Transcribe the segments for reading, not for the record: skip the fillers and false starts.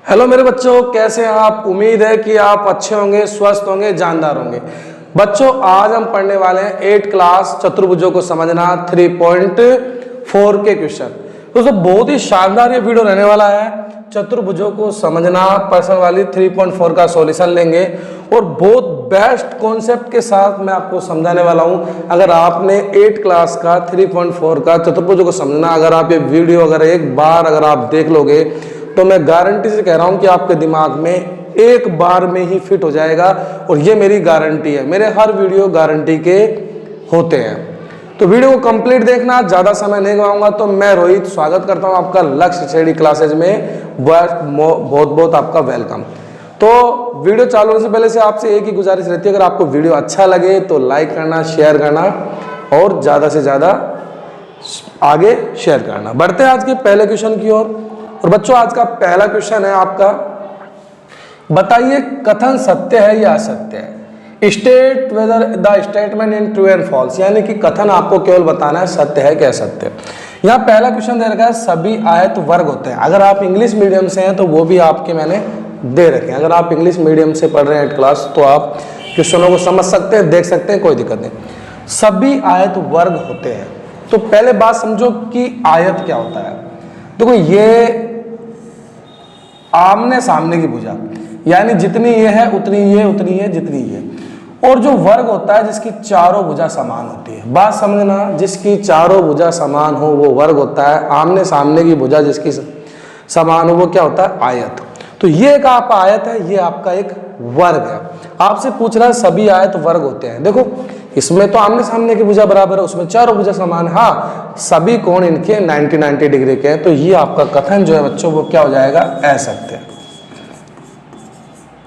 Hello मेरे बच्चों, कैसे हैं आप। उम्मीद है कि आप अच्छे होंगे, स्वस्थ होंगे, जानदार होंगे। बच्चों, आज हम पढ़ने वाले हैं 8 क्लास चतुर्भुजों को समझना 3.4 के क्वेश्चन। दोस्तों, बहुत ही शानदार ये वीडियो रहने वाला है। चतुर्भुजों को समझना पर्सन वाली 3.4 का सॉल्यूशन लेंगे और बहुत बेस्ट कॉन्सेप्ट के साथ मैं आपको समझाने वाला हूं। अगर आपने 8 क्लास का 3.4 का चतुर्भुजों को समझना, अगर आप ये वीडियो एक बार अगर आप देख लोगे तो मैं गारंटी से कह रहा हूं कि आपके दिमाग में एक बार में ही फिट हो जाएगा। और ये मेरी गारंटी है, मेरे हर वीडियो गारंटी के होते हैं। तो वीडियो को कंप्लीट देखना, ज्यादा समय नहीं गवाऊंगा। तो मैं रोहित स्वागत करता हूं आपका लक्ष्य स्टडी क्लासेज में। बहुत बहुत आपका वेलकम। तो वीडियो चालू होने से पहले से आपसे एक ही गुजारिश रहती है, अगर आपको वीडियो अच्छा लगे तो लाइक करना, शेयर करना और ज्यादा से ज्यादा आगे शेयर करना। बढ़ते हैं आज के पहले क्वेश्चन की ओर। और बच्चों, आज का पहला क्वेश्चन है आपका, बताइए कथन सत्य है या असत्य है। State whether the statement is true and false, यानी कि कथन आपको केवल बताना है सत्य है कि असत्य। यहाँ पहला क्वेश्चन दे रखा है सभी आयत वर्ग होते हैं। अगर आप इंग्लिश मीडियम से हैं तो वो भी आपके मैंने दे रखे हैं। अगर आप इंग्लिश मीडियम से पढ़ रहे हैं 8 क्लास तो आप क्वेश्चनों को समझ सकते हैं, देख सकते हैं, कोई दिक्कत नहीं। सभी आयत वर्ग होते हैं। तो पहले बात समझो कि आयत क्या होता है। देखो, ये आमने सामने की भुजा, यानी जितनी ये है उतनी ये, उतनी ये, जितनी ये। और जो वर्ग होता है जिसकी चारों भुजा समान होती है। बात समझना, जिसकी चारों भुजा समान हो वो वर्ग होता है। आमने सामने की भुजा जिसकी समान हो वो क्या होता है, आयत। तो ये एक आप आयत है, ये आपका एक वर्ग है। आपसे पूछ रहा है सभी आयत वर्ग होते हैं। देखो, इसमें तो आमने सामने की भुजा बराबर है, उसमें चारों भुजा समान है। हाँ, सभी कोण इनके 90 डिग्री के हैं। तो ये आपका कथन जो है बच्चों वो क्या हो जाएगा, असत्य।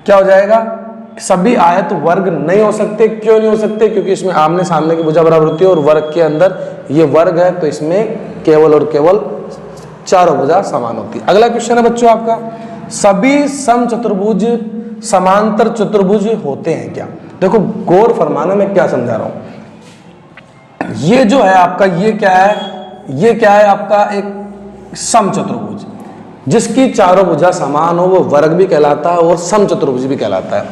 क्या हो जाएगा, सभी आयत वर्ग नहीं हो सकते। क्यों नहीं हो सकते? क्योंकि इसमें आमने सामने की भुजा बराबर होती है और वर्ग के अंदर ये वर्ग है, तो इसमें केवल और केवल चारों भुजा समान होती है। अगला क्वेश्चन है बच्चों आपका, सभी समचतुर्भुज समांतर चतुर्भुज होते हैं क्या। देखो, गौर फरमाना मैं क्या समझा रहा हूं। ये जो है आपका, ये क्या है, ये क्या है आपका एक समचतुर्भुज जिसकी चारों भुजा समान हो वो वर्ग भी कहलाता है और समचतुर्भुज भी कहलाता है।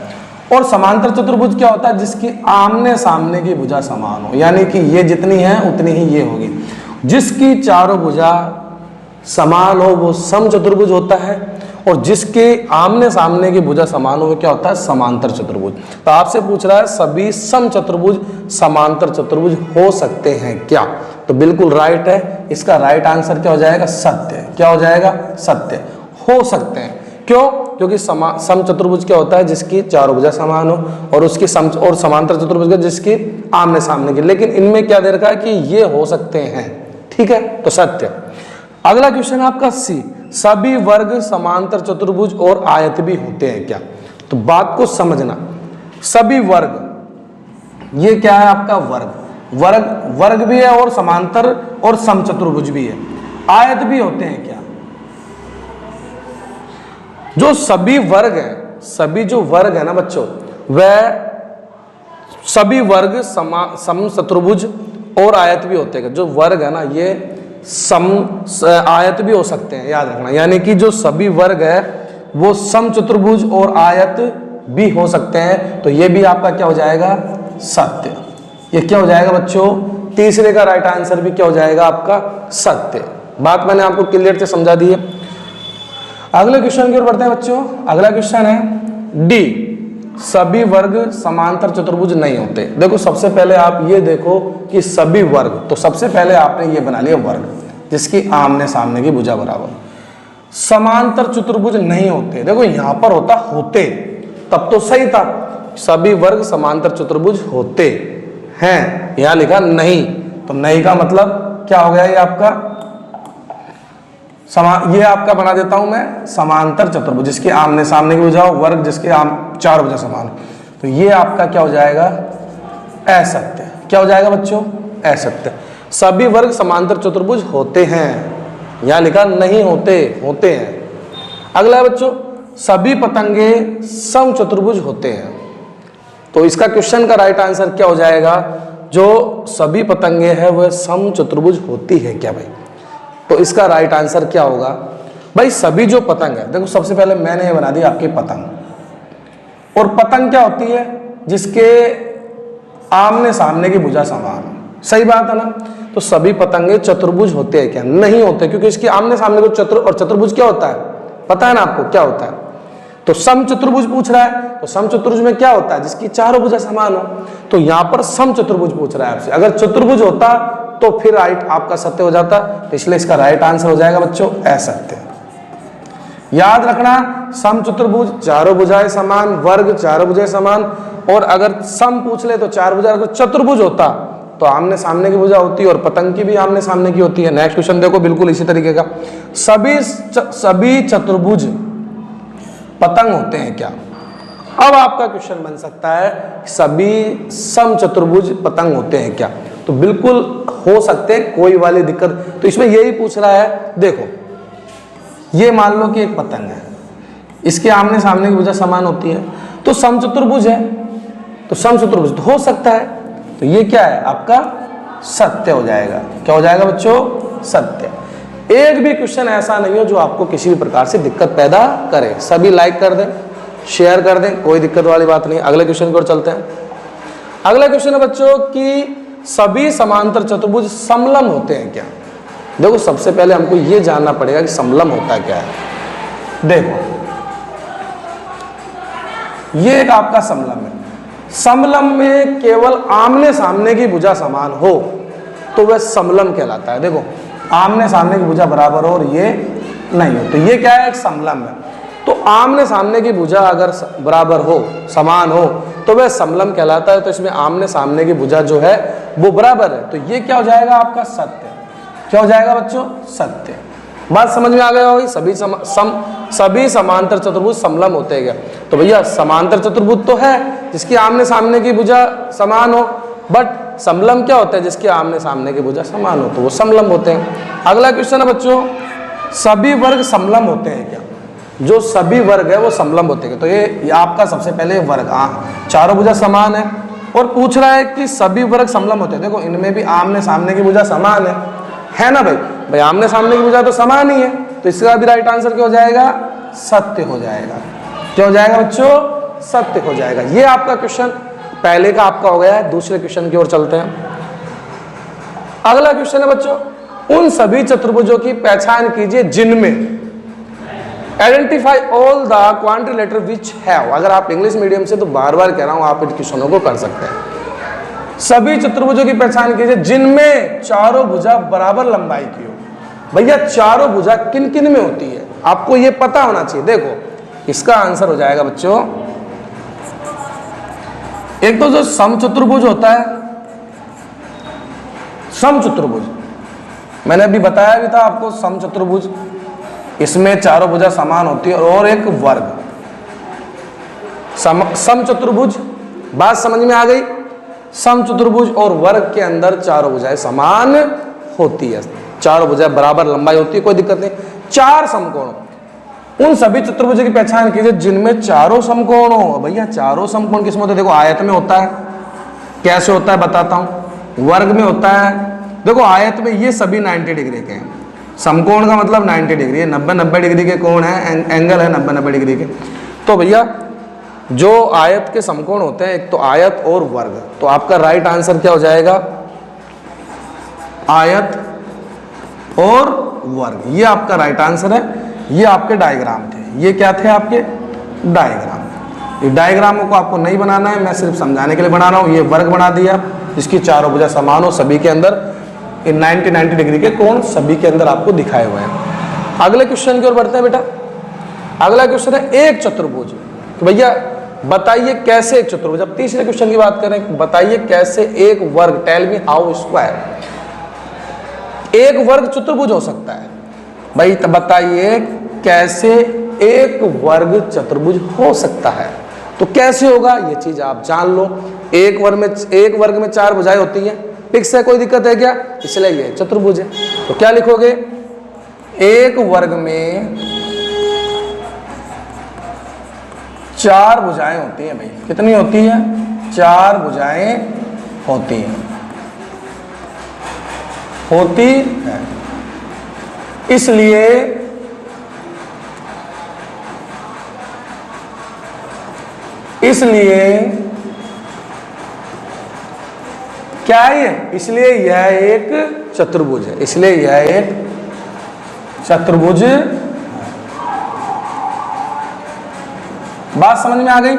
और समांतर चतुर्भुज क्या होता है, जिसकी आमने सामने की भुजा समान हो, यानी कि ये जितनी है उतनी ही ये होगी। जिसकी चारों भुजा समान हो वो समचतुर्भुज होता है और जिसके आमने सामने की भुजा समान हो वो क्या होता है, समांतर चतुर्भुज। तो आपसे पूछ रहा है सभी समचतुर्भुज समांतर चतुर्भुज हो सकते हैं क्या। तो बिल्कुल राइट है। इसका राइट आंसर क्या हो जाएगा, सत्य। क्या हो जाएगा, सत्य। हो सकते हैं। क्यों? क्योंकि समचतुर्भुज क्या होता है, जिसकी चारों भुजा समान हो, और उसकी और समांतर चतुर्भुज जिसकी आमने सामने की। लेकिन इनमें क्या दे रखा है कि ये हो सकते हैं। ठीक है, तो सत्य। अगला क्वेश्चन आपका सी, सभी वर्ग समांतर चतुर्भुज और आयत भी होते हैं क्या। तो बात को समझना, सभी वर्ग, ये क्या है आपका वर्ग वर्ग भी है और समांतर और समचतुर्भुज भी है। आयत भी होते हैं क्या। जो सभी वर्ग है, सभी जो वर्ग है ना बच्चों, वह सभी वर्ग समचतुर्भुज और आयत भी होते हैं। जो वर्ग है ना, ये आयत भी हो सकते हैं, याद रखना। यानी कि जो सभी वर्ग है वो समचतुर्भुज और आयत भी हो सकते हैं। तो ये भी आपका क्या हो जाएगा, सत्य। ये क्या हो जाएगा बच्चों, तीसरे का राइट आंसर भी क्या हो जाएगा आपका, सत्य। बात मैंने आपको क्लियर से समझा दी है। अगले क्वेश्चन की ओर बढ़ते हैं बच्चों। अगला क्वेश्चन है डी, सभी वर्ग समांतर चतुर्भुज नहीं होते। देखो, सबसे पहले आप ये देखो कि सभी वर्ग, तो सबसे पहले आपने ये बना लिया वर्ग जिसकी आमने सामने की भुजा बराबर। समांतर चतुर्भुज नहीं होते। देखो, यहां पर होता होते, तब तो सही था। सभी वर्ग समांतर चतुर्भुज होते हैं, यहां लिखा नहीं। तो नहीं का मतलब क्या हो गया, ये आपका ये आपका बना देता हूं मैं समांतर चतुर्भुज जिसके आमने सामने की भुजा हो, वर्ग जिसके चार भुजा समान हो। तो ये आपका क्या हो जाएगा, असत्य। क्या हो जाएगा बच्चों, असत्य। सभी वर्ग समांतर चतुर्भुज होते हैं, यहां लिखा नहीं होते, होते हैं। अगला है बच्चों, सभी पतंगे समचतुर्भुज होते हैं। तो इसका क्वेश्चन का राइट आंसर क्या हो जाएगा, जो सभी पतंगे हैं वह समचतुर्भुज होती है क्या भाई। तो इसका राइट आंसर क्या होगा, भाई सभी जो पतंग है, देखो सबसे पहले मैंने ये बना दी आपकी पतंग, और पतंग क्या होती है, जिसके आमने सामने की भुजा समान, सही बात है ना। तो सभी पतंगे चतुर्भुज होते हैं क्या? नहीं होते, क्योंकि इसके आमने सामने को और चतुर्भुज क्या होता है, पता है ना आपको क्या होता है। तो सम चतुर्भुज पूछ रहा है, तो सम चतुर्भुज में क्या होता है, जिसकी चारों भुजा समान हो। तो यहां पर सम चतुर्भुज पूछ रहा है आपसे। अगर चतुर्भुज होता तो फिर राइट आपका सत्य हो जाता, तो इसलिए इसका राइट आंसर हो जाएगा बच्चों असत्य। याद रखना, सम चतुर्भुज चारों भुजाएं समान, वर्ग चारों भुजाएं समान, और अगर सम पूछ ले तो चार भुजा, अगर चतुर्भुज होता तो आमने सामने की भुजा होती है, और पतंग की भी आमने सामने की होती है। नेक्स्ट क्वेश्चन देखो, बिल्कुल इसी तरीके का, सभी चतुर्भुज पतंग होते हैं क्या? अब आपका क्वेश्चन बन सकता है सभी सम चतुर्भुज पतंग होते हैं क्या? तो बिल्कुल हो सकते हैं, कोई वाली दिक्कत। तो इसमें यही पूछ रहा है, देखो ये मान लो कि एक पतंग है, इसके आमने सामने की भुजा समान होती है, तो सम चतुर्भुज है, तो सम चतुर्भुज तो हो सकता है। तो ये क्या है आपका सत्य हो जाएगा। क्या हो जाएगा बच्चों? सत्य। एक भी क्वेश्चन ऐसा नहीं हो जो आपको किसी भी प्रकार से दिक्कत पैदा करे। सभी लाइक कर दें, शेयर कर दें, कोई दिक्कत वाली बात नहीं। अगले क्वेश्चन की ओर चलते हैं। अगला क्वेश्चन है बच्चों कि सभी समांतर चतुर्भुज समलंब होते हैं क्या? देखो सबसे पहले हमको ये जानना पड़ेगा कि समलंब होता क्या है। देखो ये एक आपका समलंब है। समलंब में केवल आमने सामने की भुजा समान हो तो वह समलंब कहलाता है। देखो आमने सामने की भुजा बराबर हो और ये नहीं हो, तो ये क्या है? एक समलंब है। तो आमने सामने की भुजा अगर बराबर हो, समान हो, तो वह समलंब कहलाता है। तो इसमें आमने सामने की भुजा जो है वो बराबर है, तो ये क्या हो जाएगा आपका? सत्य। क्या हो जाएगा बच्चों? सत्य। बात समझ में आ गया होगी? सभी समांतर चतुर्भुज समलंब होते हैं क्या? तो भैया समांतर चतुर्भुज तो है जिसकी आमने सामने की भुजा समान हो, बट समलंब क्या होता है? जिसके आमने सामने की भुजा समान हो, तो वो समलंब होते हैं। अगला क्वेश्चन है बच्चों, सभी वर्ग समलंब होते हैं क्या? जो सभी वर्ग है वो समलंब होते हैं। तो ये आपका सबसे पहले वर्ग, चारों भुजा समान है, और पूछ रहा है कि सभी वर्ग समलंब होते हैं। देखो इनमें भी आमने सामने की भुजा समान है ना भाई? भाई आमने सामने की भुजा तो समान ही है, तो इसका भी राइट आंसर क्या हो जाएगा? सत्य हो जाएगा। क्या हो जाएगा बच्चों? सत्य हो जाएगा। ये आपका क्वेश्चन पहले का आपका हो गया है। दूसरे क्वेश्चन की ओर चलते हैं। अगला क्वेश्चन है बच्चों, उन सभी चतुर्भुजों की पहचान कीजिए जिनमें identify all the quadrilateral which have. अगर आप इंग्लिश मीडियम से तो बार बार कह रहा हूं, आप इन क्वेश्चनों को कर सकते हैं। सभी चतुर्भुजों की पहचान कीजिए जिनमें चारों भुजा बराबर लंबाई की हो। भैया चारों भुजा किन किन में होती है आपको ये पता होना चाहिए। देखो इसका आंसर हो जाएगा बच्चों, एक तो जो सम चतुर्भुज होता है, सम चतुर्भुज मैंने अभी बताया भी था आपको, सम चतुर्भुज इसमें चारों भुजा समान होती है, और एक वर्ग सम चतुर्भुज। बात समझ में आ गई? सम चतुर्भुज और वर्ग के अंदर चारों भुजाएं समान होती है, चारों भुजाएं बराबर लंबाई होती है, कोई दिक्कत नहीं। चार समकोण, उन सभी चतुर्भुजों की पहचान कीजिए जिनमें चारों समकोण हो। भैया चारों समकोण किसमें होते हैं? देखो आयत में होता है। कैसे होता है बताता हूं। वर्ग में होता है, देखो आयत में ये सभी 90 डिग्री के हैं। समकोण का मतलब 90 डिग्री है, 90 डिग्री के कोण है, एंगल है 90 डिग्री के। तो भैया जो आयत के समकोण होते हैं, एक तो आयत और वर्ग, तो आपका राइट आंसर क्या हो जाएगा? आयत और वर्ग, ये आपका राइट आंसर है। ये आपके डायग्राम थे, ये क्या थे आपके? डायग्राम। ये डायग्रामों को आपको नहीं बनाना है, मैं सिर्फ समझाने के लिए बना रहा हूँ। ये वर्ग बना दिया जिसकी चारों भुजा समान हो, सभी के अंदर 90 डिग्री के कोण सभी के अंदर आपको दिखाए हुए हैं। अगले क्वेश्चन की ओर बढ़ते हैं बेटा। अगला क्वेश्चन है एक चतुर्भुज। तो भैया बताइए कैसे एक चतुर्भुज। अब तीसरे क्वेश्चन की बात करें, बताइए कैसे एक वर्ग, टेल मी हाउ स्क्वायर, एक वर्ग चतुर्भुज हो सकता है। भाई तब बताइए कैसे एक वर्ग चतुर्भुज हो सकता है। तो कैसे होगा ये चीज आप जान लो। एक वर्ग में चार भुजाएं होती हैं, फिक्स है, कोई दिक्कत है क्या? इसलिए ये चतुर्भुज है। तो क्या लिखोगे? एक वर्ग में चार भुजाएं होती हैं। भाई कितनी होती है? चार भुजाएं होती हैं, होती है। इसलिए इसलिए क्या है ये? इसलिए यह एक चतुर्भुज है। इसलिए यह एक चतुर्भुज। बात समझ में आ गई?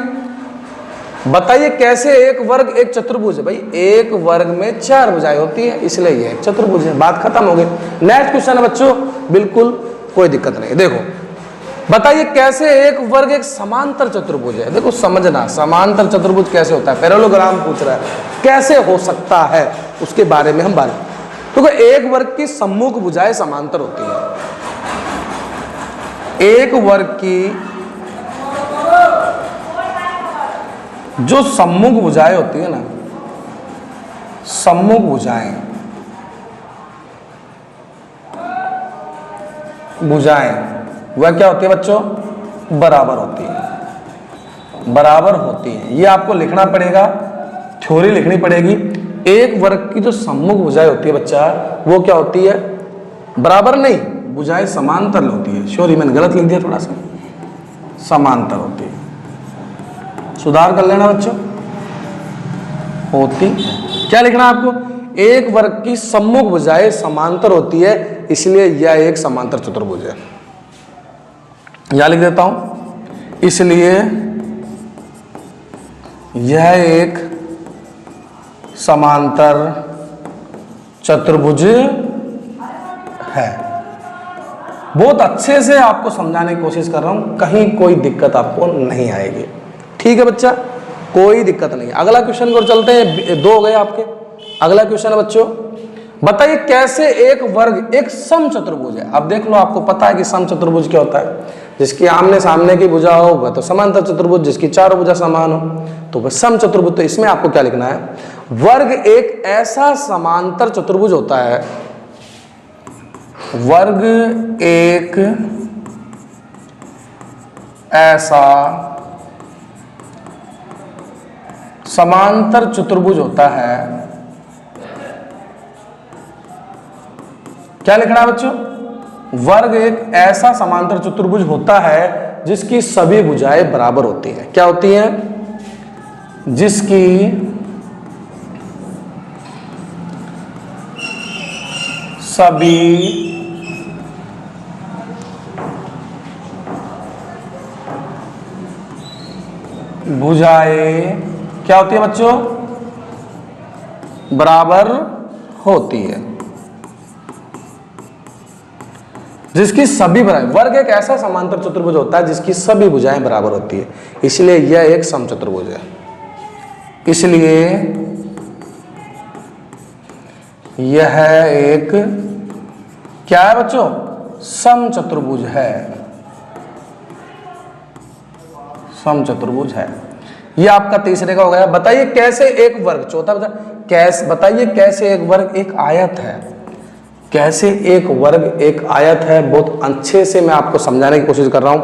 बताइए कैसे एक वर्ग एक चतुर्भुज है? भाई एक वर्ग में 4 भुजाएं होती है, इसलिए ये एक चतुर्भुज है। बात खत्म हो गई। नेक्स्ट क्वेश्चन है बच्चों, बिल्कुल कोई दिक्कत नहीं। देखो बताइए कैसे एक वर्ग एक समांतर चतुर्भुज है? देखो समझना, समांतर चतुर्भुज कैसे होता है, पैरेललोग्राम पूछ रहा है, कैसे हो सकता है उसके बारे में हम बात। तो एक वर्ग की सम्मुख भुजाएं समांतर होती है। एक वर्ग की जो सम्मुख भुजाएं होती है ना, सम्मुख भुजाएं वह क्या होती है बच्चों? बराबर होती है। बराबर होती है, ये आपको लिखना पड़ेगा, थ्योरी लिखनी पड़ेगी। एक वर्ग की जो सम्मुख भुजाएं होती है बच्चा, वो क्या होती है? बराबर नहीं, भुजाएं समांतर होती है। सॉरी मैंने गलत लिख दिया थोड़ा सा, समांतर होती है। सुधार कर लेना बच्चों। होती क्या लिखना आपको? एक वर्ग की सम्मुख भुजाएं समांतर होती है, इसलिए यह एक समांतर चतुर्भुज है। यहां लिख देता हूं, इसलिए यह एक समांतर चतुर्भुज है। बहुत अच्छे से आपको समझाने की कोशिश कर रहा हूं, कहीं कोई दिक्कत आपको नहीं आएगी। ठीक है बच्चा, कोई दिक्कत नहीं। अगला क्वेश्चन को चलते हैं, 2 हो गए आपके। अगला क्वेश्चन है बच्चों, बताइए कैसे एक वर्ग एक समचतुर्भुज है? अब देख लो, आपको पता है कि समचतुर्भुज क्या होता है? जिसकी आमने सामने की भुजा हो वह तो समांतर चतुर्भुज, जिसकी चारों भुजा समान हो तो वह समचतुर्भुज। तो इसमें आपको क्या लिखना है? वर्ग एक ऐसा समांतर चतुर्भुज होता है, वर्ग एक ऐसा समांतर चतुर्भुज होता है। क्या लिखना है बच्चों? वर्ग एक ऐसा समांतर चतुर्भुज होता है जिसकी सभी भुजाएं बराबर होती हैं। क्या होती हैं? जिसकी सभी भुजाएं क्या होती है बच्चों? बराबर होती है। जिसकी सभी भुजाएं, वर्ग एक ऐसा समांतर चतुर्भुज होता है जिसकी सभी भुजाएं बराबर होती है, इसलिए यह एक समचतुर्भुज है। इसलिए यह एक क्या है बच्चों? समचतुर्भुज है। समचतुर्भुज है। यह आपका तीसरे का हो गया। बताइए कैसे एक वर्ग, चौथा बताइए कैसे एक वर्ग एक आयत है? कैसे एक वर्ग एक आयत है? बहुत अच्छे से मैं आपको समझाने की कोशिश कर रहा हूं।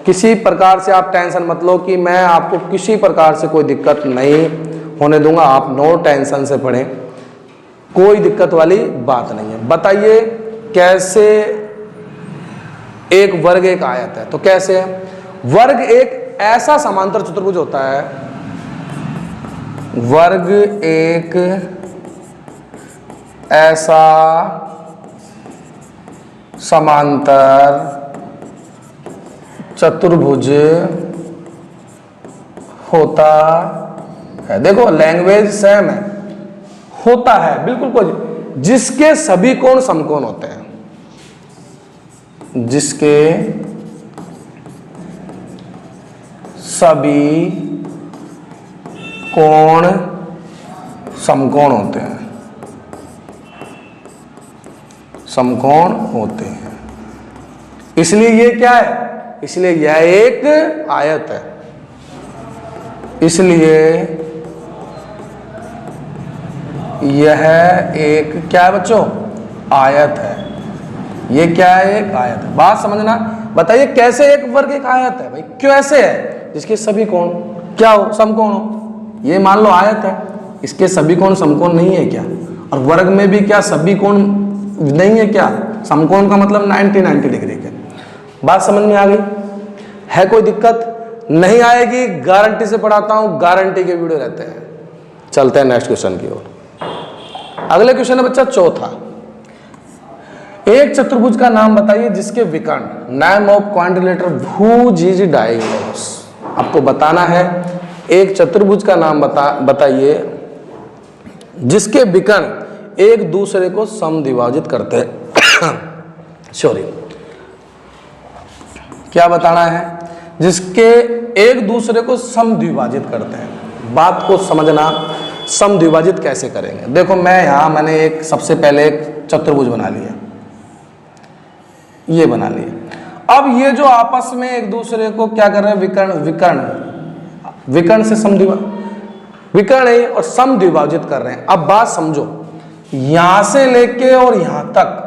किसी प्रकार से आप टेंशन मत लो कि मैं आपको किसी प्रकार से कोई दिक्कत नहीं होने दूंगा। आप नो टेंशन से पढ़ें, कोई दिक्कत वाली बात नहीं है। बताइए कैसे एक वर्ग एक आयत है? तो कैसे है? वर्ग एक ऐसा समांतर चतुर्भुज होता है, वर्ग एक ऐसा समांतर चतुर्भुज होता है। देखो लैंग्वेज सेम है, होता है बिल्कुल कोई, जिसके सभी कोण समकोण होते हैं। जिसके सभी कोण समकोण होते हैं, समकोण होते हैं। इसलिए ये क्या है? इसलिए यह एक आयत है। इसलिए यह एक क्या है बच्चों? आयत है। ये क्या है? एक आयत है। बात समझना। बताइए कैसे एक वर्ग एक आयत है? भाई क्यों ऐसे है? जिसके सभी कोण क्या हो? समकोण हो। ये मान लो आयत है, इसके सभी कोण समकोण नहीं है क्या? और वर्ग में भी क्या सभी कोण नहीं है क्या? समकोण का मतलब 90 डिग्री के। बात समझ में आ गई? है कोई दिक्कत? नहीं आएगी, गारंटी से पढ़ाता हूं, गारंटी के वीडियो रहते हैं। चलते हैं नेक्स्ट क्वेश्चन की ओर। अगले क्वेश्चन है बच्चा चौथा, एक चतुर्भुज का नाम बताइए जिसके विकर्ण, name of quadrilateral which is diagonals. आपको बताना है एक चतुर्भुज का नाम बताइए जिसके विकर्ण एक दूसरे को समद्विभाजित करते हैं। सॉरी, क्या बताना है? जिसके एक दूसरे को समद्विभाजित करते हैं। बात को समझना, समद्विभाजित कैसे करेंगे। देखो मैं यहां मैंने एक सबसे पहले एक चतुर्भुज बना लिया, ये बना लिया। अब ये जो आपस में एक दूसरे को क्या कर रहे हैं, विकर्ण से विकर्ण है और समद्विभाजित कर रहे हैं। अब बात समझो, यहां से लेके और यहां तक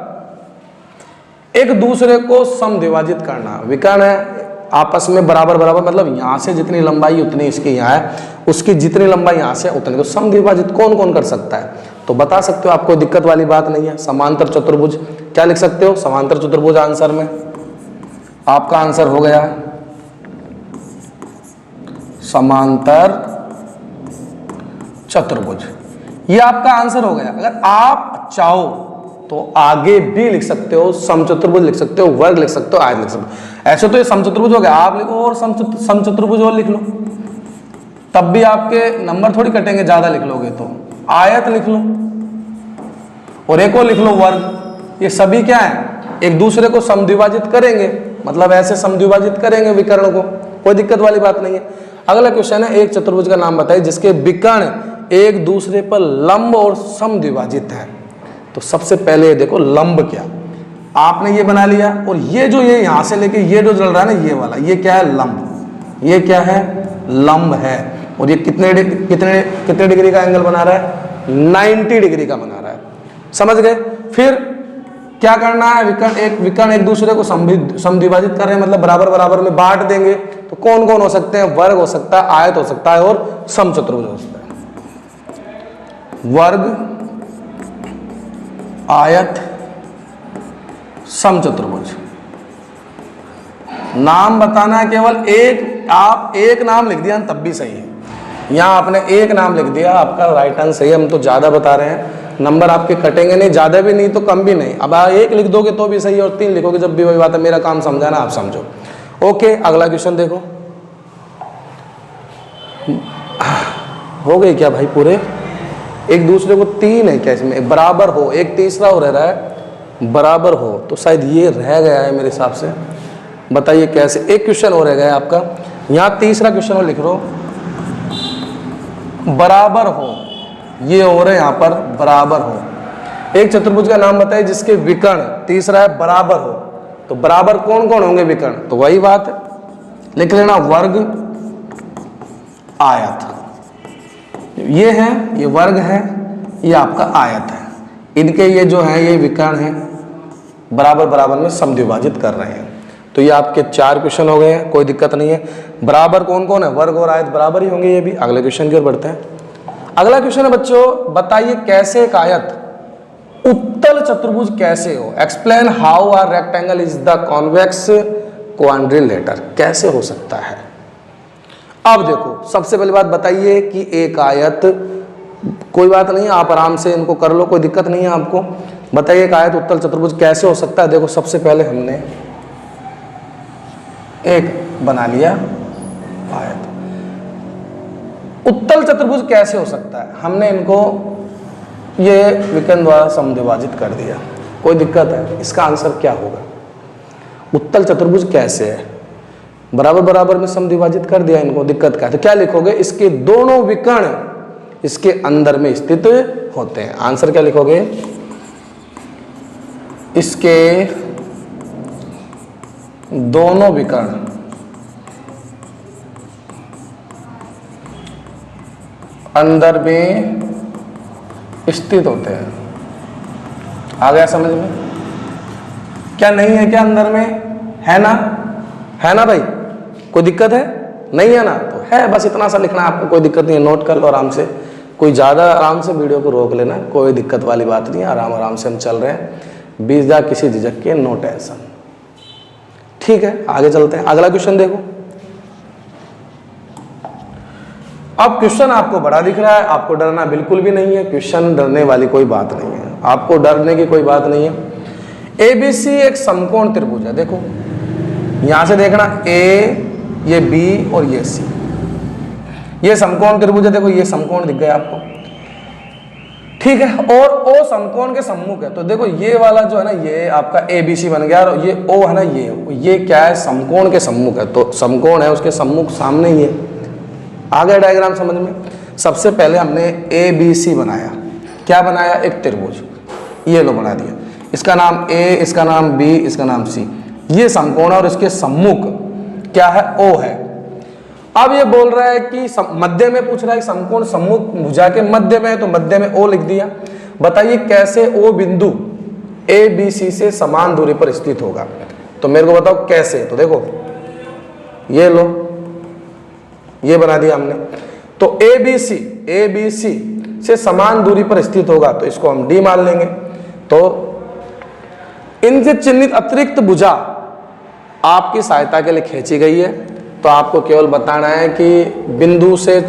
एक दूसरे को समद्विभाजित करना, विकर्ण है आपस में बराबर बराबर, मतलब यहां से जितनी लंबाई उतनी इसकी यहां है, उसकी जितनी लंबाई यहां से उतनी, तो समद्विभाजित कौन कौन कर सकता है? तो बता सकते हो, आपको दिक्कत वाली बात नहीं है। समांतर चतुर्भुज क्या लिख सकते हो? समांतर चतुर्भुज आंसर में आपका आंसर हो गया समांतर चतुर्भुज, ये आपका आंसर हो गया। अगर आप चाहो तो आगे भी लिख सकते हो, समचतुर्भुज लिख सकते हो, वर्ग लिख सकते हो, आयत लिख सकते हो। ऐसे तो ये समचतुर्भुज हो गया, आप लिखो और समचतुर्भुज और लिख लो, तब भी आपके नंबर थोड़ी कटेंगे ज्यादा लिख लोगे तो। आयत लिख लो और एक और लिख लो वर्ग। ये सभी क्या है, एक दूसरे को समद्विभाजित करेंगे, मतलब ऐसे समद्विभाजित करेंगे विकर्ण को, कोई दिक्कत वाली बात नहीं है। अगला क्वेश्चन है, एक चतुर्भुज का नाम बताइए जिसके विकर्ण एक दूसरे पर लंब और समद्विभाजित है। तो सबसे पहले देखो लंब क्या, आपने ये बना लिया, और ये जो ये यहां से लेके ये जो चल रहा है ना, ये वाला, ये क्या है, लंब। ये क्या है, लंब है। और ये कितने डिग्री का एंगल बना रहा है, 90 डिग्री का बना रहा है। समझ गए? फिर क्या करना है, विकर्ण एक दूसरे को समद्विभाजित कर रहे हैं, मतलब बराबर बराबर में बांट देंगे। तो कौन कौन हो सकते हैं? वर्ग हो सकता है, आयत हो सकता है और समचतुर्भुज हो सकता है। वर्ग, आयत, समचतुर्भुज। नाम बताना है केवल एक, आप एक नाम लिख दिया तब भी सही है। यहां आपने एक नाम लिख दिया, आपका राइट आंसर सही है। हम तो ज्यादा बता रहे हैं, नंबर आपके कटेंगे नहीं, ज्यादा भी नहीं तो कम भी नहीं। अब आप एक लिख दोगे तो भी सही है और 3 लिखोगे जब भी वही बात है। मेरा काम समझाना, आप समझो। ओके, अगला क्वेश्चन देखो। हो गए क्या भाई पूरे? एक दूसरे को 3 है क्या इसमें? बराबर हो, एक तीसरा हो रह रहा है बराबर हो, तो शायद ये रह गया है मेरे हिसाब से। बताइए कैसे? एक क्वेश्चन हो रह गया आपका, यहाँ तीसरा क्वेश्चन हो लिख लो बराबर हो, ये हो रहे यहाँ पर बराबर हो। एक चतुर्भुज का नाम बताइए जिसके विकर्ण, तीसरा है बराबर हो। तो बराबर कौन कौन होंगे विकर्ण? तो वही बात है, लिख लेना वर्ग, आयत। ये है, ये वर्ग है, ये आपका आयत है। इनके ये जो है ये विकर्ण है, बराबर बराबर में समद्विभाजित कर रहे हैं। तो ये आपके 4 क्वेश्चन हो गए हैं, कोई दिक्कत नहीं है। बराबर कौन कौन है? वर्ग और आयत बराबर ही होंगे ये भी। अगले क्वेश्चन की ओर बढ़ते हैं। अगला क्वेश्चन है बच्चों, बताइए कैसे एक आयत उत्तल चतुर्भुज कैसे हो? Explain how are rectangle is the convex quadrilateral. कैसे हो सकता है? अब देखो, सबसे पहली बात बताइए कि एक आयत, कोई बात नहीं, आप आराम से इनको कर लो, कोई दिक्कत नहीं है आपको। बताइए एक आयत उत्तल चतुर्भुज कैसे हो सकता है? देखो, सबसे पहले हमने एक बना लिया आयत। उत्तल चतुर्भुज कैसे हो सकता है? हमने इनको ये विकर्ण द्वारा समद्विभाजित कर दिया, कोई दिक्कत है? इसका आंसर क्या होगा? उत्तल चतुर्भुज कैसे है? बराबर बराबर में समद्विभाजित कर दिया इनको, दिक्कत क्या है? तो क्या लिखोगे? इसके दोनों विकर्ण इसके अंदर में स्थित होते हैं। आंसर क्या लिखोगे? इसके दोनों विकर्ण अंदर में स्थित होते हैं। आ गया समझ में? क्या नहीं है क्या अंदर में? है ना? है ना भाई? कोई दिक्कत है? नहीं है ना? तो है, बस इतना सा लिखना है आपको, कोई दिक्कत नहीं है। नोट कर लो आराम से, कोई ज़्यादा आराम से वीडियो को रोक लेना, कोई दिक्कत वाली बात नहीं है। आराम आराम से हम चल रहे हैं, बिना किसी झिझक के, नो टेंशन। ठीक है, आगे चलते हैं। अगला क्वेश्चन देखो। अब क्वेश्चन आपको बड़ा दिख रहा है, आपको डरना बिल्कुल भी नहीं है, क्वेश्चन डरने वाली कोई बात नहीं है, आपको डरने की कोई बात नहीं है। एबीसी एक समकोण त्रिभुज है, देखो यहां से देखना ए, ये बी और ये सी, ये समकोण त्रिभुज है, देखो ये समकोण दिख गया आपको, ठीक है। और ओ समकोण के सम्मुख है, तो देखो ये वाला जो है ना ये आपका एबीसी बन गया, और ये ओ है ना ये क्या है, समकोण के सम्मुख है, तो समकोण है उसके सम्मुख सामने ही है। आ गया डायग्राम समझ में। सबसे पहले हमने एबीसी बनाया, क्या बनाया, एक त्रिभुज, ये लो बना दिया, इसका नाम ए, इसका नाम बी, इसका नाम सी, ये समकोण है और इसके सम्मुख क्या है, ओ है। अब ये बोल रहा है कि मध्य में पूछ रहा है, समकोण सम्मुख भुजा के मध्य में है, तो मध्य में ओ लिख दिया। बताइए कैसे ओ बिंदु ए बी सी से समान दूरी पर स्थित होगा, तो मेरे को बताओ कैसे। तो देखो ये लो, ये बना दिया हमने, तो ए बी सी से समान दूरी पर स्थित होगा, तो इसको हम डी मान लेंगे। तो इनसे चिन्हित अतिरिक्त भुजा आपकी सहायता के लिए खींची गई है, तो आपको केवल बताना है कि बिंदु से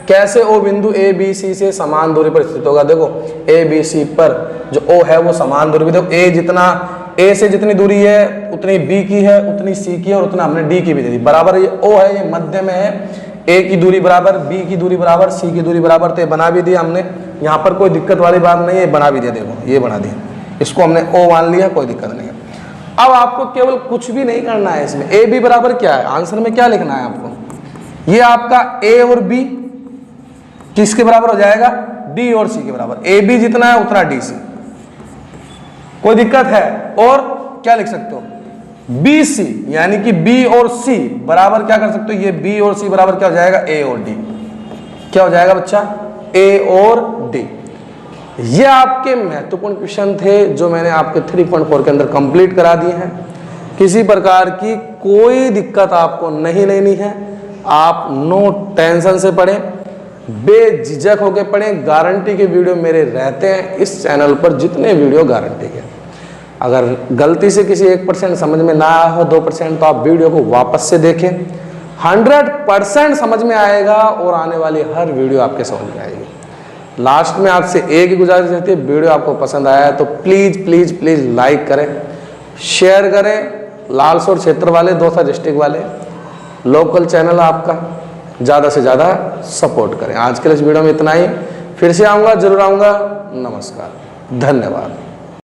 कैसे ओ बिंदु ए बी सी से समान दूरी पर स्थित होगा। देखो ए बी सी पर जो ओ है वो समान दूरी, देखो ए जितना ए से जितनी दूरी है उतनी बी की है, उतनी सी की है, और उतना हमने डी की भी दे दी, बराबर ये ओ है, ये मध्य में है, ए की दूरी बराबर, बी की दूरी बराबर, सी की दूरी बराबर, तो ये बना भी दिया हमने, यहाँ पर कोई दिक्कत वाली बात नहीं है, बना भी दिया, देखो ये बना दिया, इसको हमने ओ मान लिया, कोई दिक्कत नहीं है। अब आपको केवल कुछ भी नहीं करना है इसमें, ए बी बराबर क्या है, आंसर में क्या लिखना है आपको, ये आपका ए और बी किसके बराबर हो जाएगा, डी और सी के बराबर, ए बी जितना है उतना डी सी, कोई दिक्कत है। और क्या लिख सकते हो, बी सी, यानी कि बी और सी बराबर क्या कर सकते हो, ये बी और सी बराबर क्या हो जाएगा, ए और डी, क्या हो जाएगा बच्चा, ए और डी। ये आपके महत्वपूर्ण क्वेश्चन थे जो मैंने आपके 3.4 के अंदर कंप्लीट करा दिए हैं। किसी प्रकार की कोई दिक्कत आपको नहीं लेनी है, आप नो टेंशन से पढ़ें, बेझिझक होकर पढ़ें। गारंटी के वीडियो मेरे रहते हैं इस चैनल पर, जितने वीडियो गारंटी के। अगर गलती से किसी 1% समझ में ना आया हो, 2%, तो आप वीडियो को वापस से देखें, 100% समझ में आएगा और आने वाली हर वीडियो आपके समझ में आएगी। लास्ट में आपसे एक ही गुजारिश रहती है, वीडियो आपको पसंद आया है तो प्लीज़ प्लीज़ प्लीज़ लाइक करें, शेयर करें। लालसोट क्षेत्र वाले, दौसा डिस्ट्रिक्ट वाले, लोकल चैनल आपका, ज़्यादा से ज़्यादा सपोर्ट करें। आज के लिए इस वीडियो में इतना ही, फिर से आऊँगा, जरूर आऊँगा। नमस्कार, धन्यवाद।